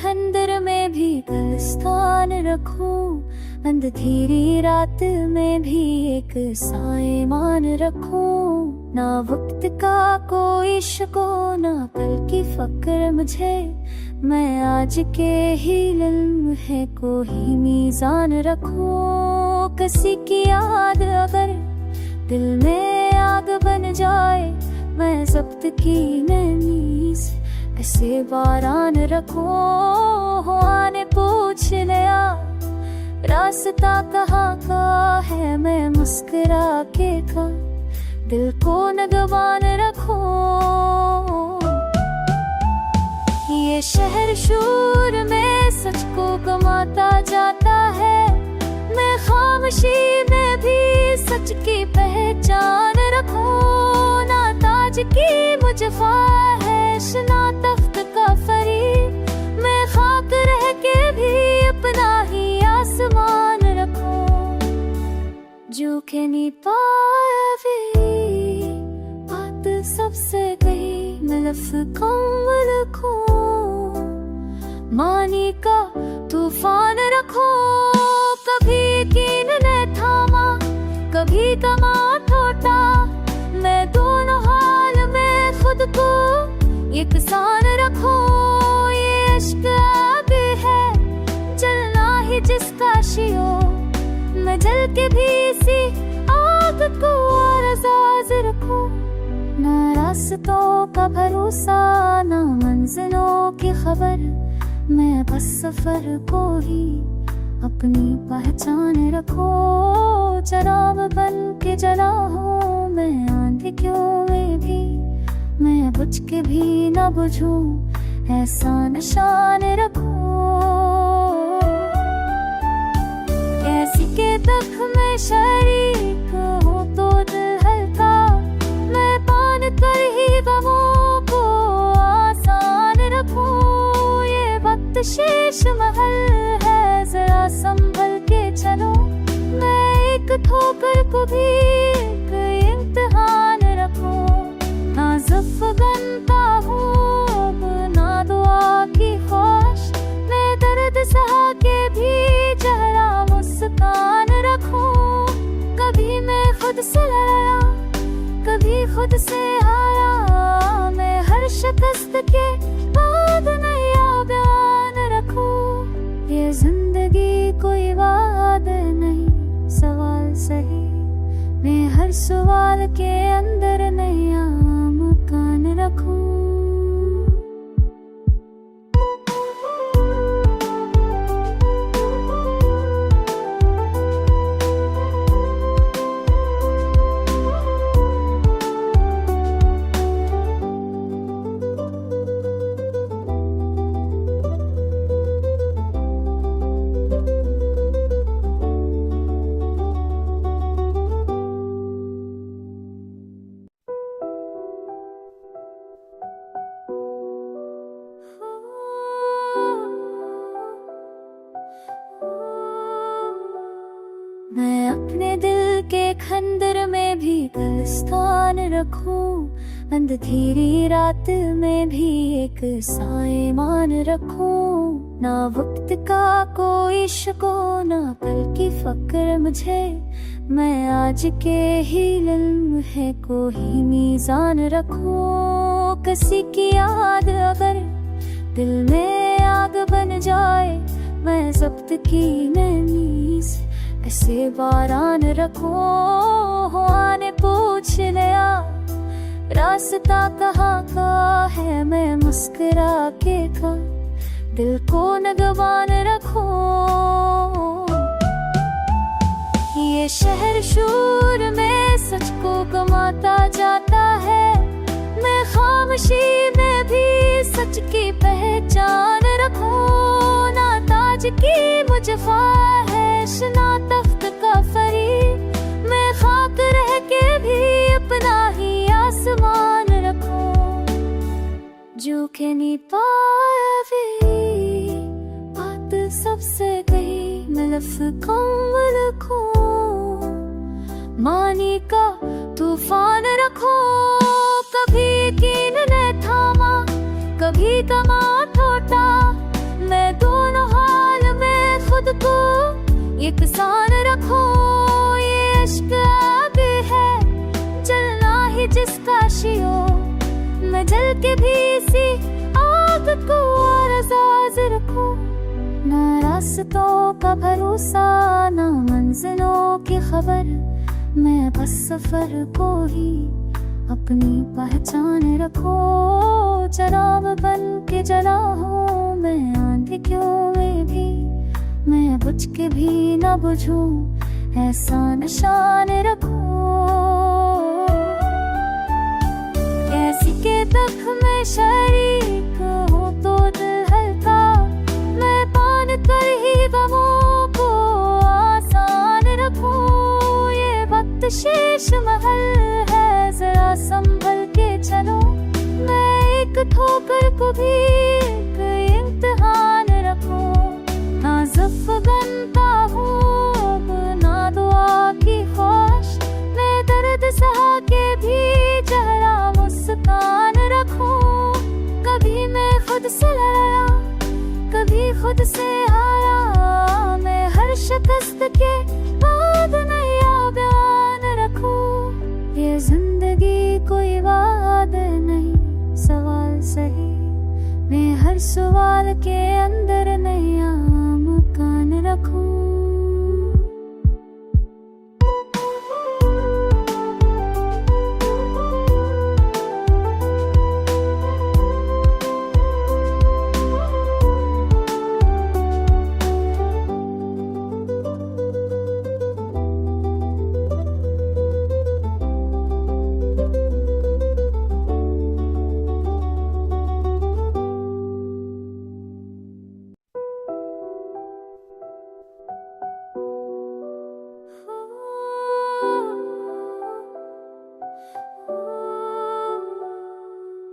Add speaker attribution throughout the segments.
Speaker 1: खंदर में भी गुलिस्तान रखूं, अंधेरी रात में भी एक साएमान रखूं। ना वक्त का कोई शको ना कल की फक्र मुझे, मैं आज के ही लम्हे को ही मीज़ान रखूं। किसी की याद अगर दिल में आग बन जाए, मैं ज़ब्त की नैनी से कैसे बारान रखूं। आने पूछ लिया रास्ता कहाँ का है, मैं मुस्कुरा के का दिल को नगवान रखूं। ये शहर शूर में सच को गमाता जाता है, मैं खामोशी में भी सच की पहचान रखूं। ना ताज की मुझे ख्वाहिश ना तख्त का फरीब, मैं खाक रह के भी अपना ही आसमान रखूं। जो के नहीं पावी बात सबसे गई, मैं लफ्ज़ कम रखूं। मानी का तूफान रखो, कभी यकीन ने थामा कभी तमा ठोटा, मैं दोनों हाल में खुद को यकसान रखो। ये इश्क आग है जलना ही जिसका शियो, मैं जल के भी इसी आग को आज़ाद रखो। ना रास्तों का भरोसा ना मंजिलों की खबर, मैं बस सफर को ही अपनी पहचान रखो। चराग बन के जला हूँ मैं आंधियों में भी, मैं बुझ के भी न बुझूं ऐसा निशान रखो। ऐसी के तक मैं शरीक हूँ तो दिल हल्का, मैं पान कर ही गमों को आसान रखूं। ये वक्त शेष महल है जरा संभल के चलो, मैं एक ठोकर को भी एक इम्तिहान रखूं। ना ज़ुल्फ़ बनता हूँ अब ना दुआ की ख्वाहिश, मैं दर्द सहा के भी चेहरा मुस्कान रखूं। कभी मैं खुद से लड़ा कभी खुद से आया, मैं हर शिकस्त के बाद नया बयान रखूं। ये जिंदगी कोई वाद नहीं सवाल सही, मैं हर सवाल के अंदर नया मकान रखूं। मैं अपने दिल के खंदर में भी गुलिस्तान रखूं, अंधेरी रात में भी एक साएमान रखूं। ना वक्त का कोई शको ना कल की फक्र मुझे, मैं आज के ही लम्हे को ही मीज़ान रखूं। किसी की याद अगर दिल में आग बन जाए, मैं ज़ब्त की नैनी से कैसे बारान रखूं। आने पूछ लिया रास्ता कहाँ का है, मैं मुस्कुरा के का दिल को नगवान रखूं। ये शहर शूर में सच को गमाता जाता है, मैं खामोशी में भी सच की पहचान रखूं। ना ताज की मुझे ख्वाहिश ना तख्त का फरीब, मैं खाक रह के भी अपना ही आसमान रखूं। जो के नहीं पावी बात सबसे गई, मैं लफ्ज़ कम रखूं। मानी का तूफान रखो, कभी यकीन ने थामा कभी तमा ठोटा, मैं के भी इसी आग को आज़ाद रखो। ना रास्तों का भरोसा, ना मंजिलों की खबर, मैं बस सफर को ही अपनी पहचान रखो। चराग बन के जला हूँ मैं आंधियों में भी, मैं बुझ के भी न बुझूं, ऐसा निशान रखो। ऐसी के तक मैं शरीक हूँ तो दिल हल्का, मैं पान कर ही गमों को आसान रखूं। ये वक्त शेष महल है, जरा संभल के चलो। मैं एक ठोकर को भी एक इम्तिहान रखूं। ना ज़फ़गनता हूँ ना दुआ की ख्वाहिश, मैं दर्द सहा के भी चेहरा मुस्कान रखूं। कभी मैं खुद से लड़ा, कभी खुद से हारा, मैं हर शिकस्त के बाद नया बयान रखूं। ये जिंदगी कोई वाद नहीं, सवाल सही, मैं हर सवाल के अंदर नया मुकान रखूं।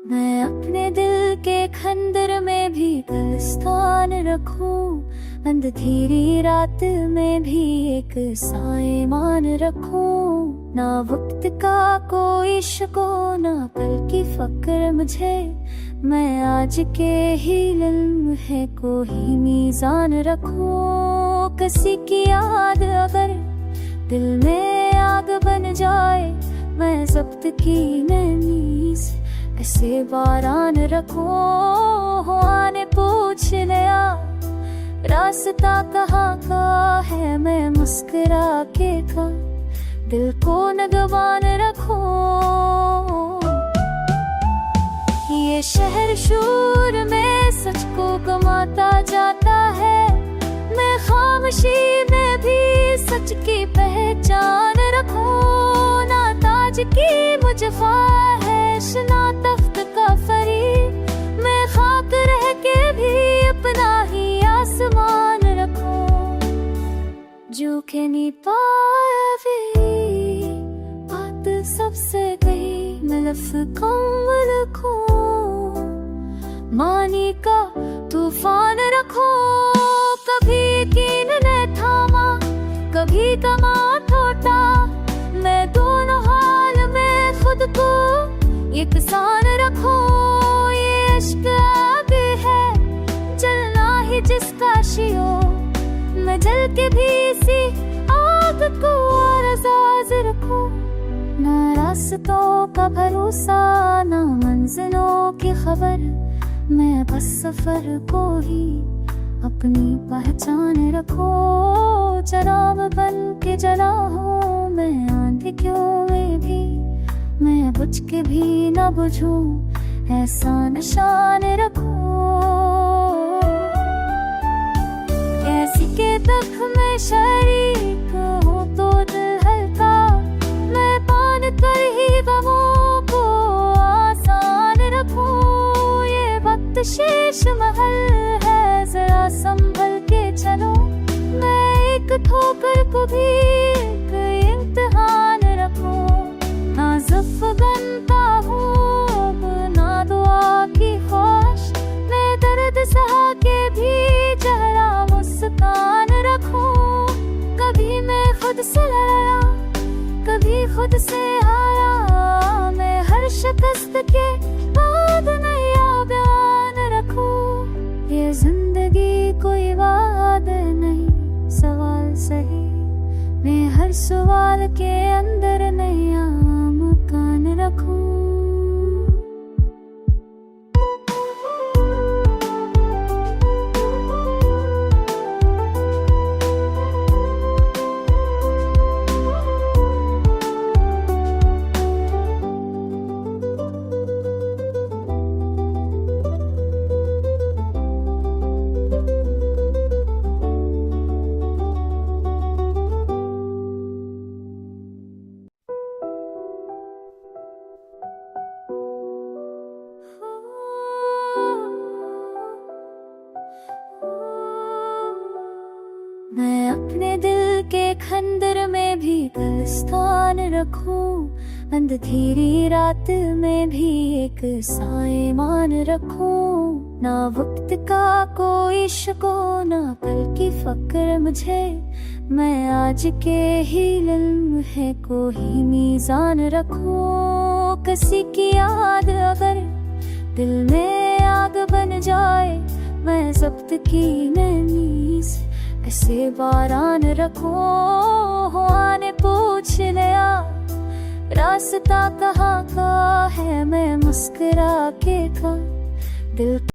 Speaker 1: मैं अपने दिल के खंदर में भी गुलिस्तान रखूं। अंधेरी रात में भी एक साएमान रखूं। ना वक्त का कोई शको, ना कल की फक्र मुझे, मैं आज के ही लम्हे को ही मीज़ान रखूं। किसी की याद अगर दिल में आग बन जाए, मैं ज़ब्त की नैनी से ऐसे बारान रखो। आने पूछ लिया रास्ता कहाँ का है, मैं मुस्कुरा के था दिल को नगवान रखो। ये शहर शूर में सच को गमाता जाता है, मैं खामोशी में भी सच की पहचान रखो। ना ताज की मुझे ख्वाहिश, ना तख्त का फरीब, मैं खाक रह के भी अपना ही आसमान रखो। जो के नहीं पावी बात सबसे गई, मैं लफ्ज़ कम रखो। मानी का तूफान रखो। कभी यकीन ने थामा, कभी तमा टूटा, मैं दोनों हाल में खुद को यकसान रखो। ये इश्क आग है जलना ही जिसका शियो, मैं जल के भी इसी आग को आज़ाद रखो। ना रास्तों का भरोसा, ना मंजिलों की खबर, मैं बस सफर को ही अपनी पहचान रखो। चराग बन के जला हूँ मैं आंधियों में भी, मैं बुझ के भी न बुझूं, ऐसा निशान रखो। ऐसी के तक मैं शरीक हूँ तो दिल हल्का, मैं पान कर ही गमों को आसान रखूं। ये वक्त शेष महल है, जरा संभल के चलो। मैं एक ठोकर को भी एक इम्तिहान रखूं। ना ज़फ़गनता हूँ ना दुआ की ख्वाहिश, मैं दर्द सहा के भी चेहरा मुस्कान रखूं। कभी मैं खुद से लड़ा, कभी खुद से हारा, मैं हर शिकस्त के बाद नया बयान रखूं। ये जिंदगी कोई वाद नहीं, सवाल सही, मैं हर सवाल के अंदर नया मुकान रखूं। अपने दिल के खंदर में भी गुलिस्तान रखूं, अंधेरी रात में भी एक साएमान रखूं। ना वक्त का कोई शको ना कल की फक्र मुझे, मैं आज के ही लम्हे को ही मीज़ान रखूं। किसी की याद अगर दिल में आग बन जाए, मैं ज़ब्त की नैनी से कैसे बारान रखूं। आने पूछ लिया रास्ता कहाँ का है, मैं मुस्कुरा के था दिल